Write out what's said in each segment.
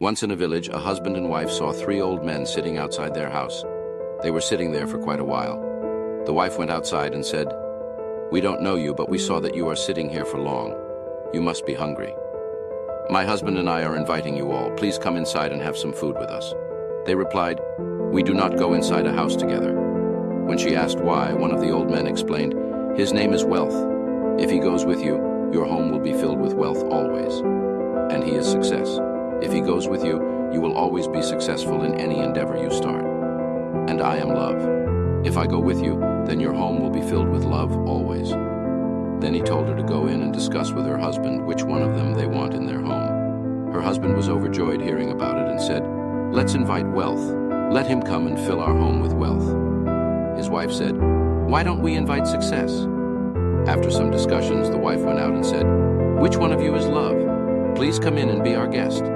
Once in a village, a husband and wife saw three old men sitting outside their house. They were sitting there for quite a while. The wife went outside and said, "We don't know you, but we saw that you are sitting here for long. You must be hungry. My husband and I are inviting you all. Please come inside and have some food with us." They replied, "We do not go inside a house together." When she asked why, one of the old men explained, "His name is Wealth. If he goes with you, your home will be filled with wealth always. And he is success. If he goes with you, you will always be successful in any endeavor you start. And I am love. If I go with you, then your home will be filled with love always." Then he told her to go in and discuss with her husband which one of them they want in their home. Her husband was overjoyed hearing about it and said, "Let's invite Wealth. Let him come and fill our home with wealth." His wife said, "Why don't we invite Success?" After some discussions, the wife went out and said, "Which one of you is Love? Please come in and be our guest."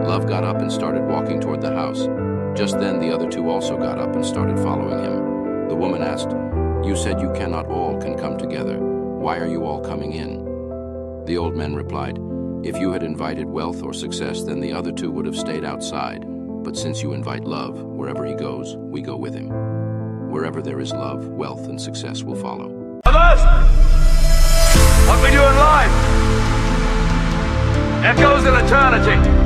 Love got up and started walking toward the house. Just then the other two also got up and started following him. The woman asked, "You said you cannot all can come together. Why are you all coming in?" The old men replied, "If you had invited Wealth or Success, then the other two would have stayed outside. But since you invite Love, wherever he goes, we go with him. Wherever there is love, wealth and success will follow." Others! What we do in life echoes in eternity.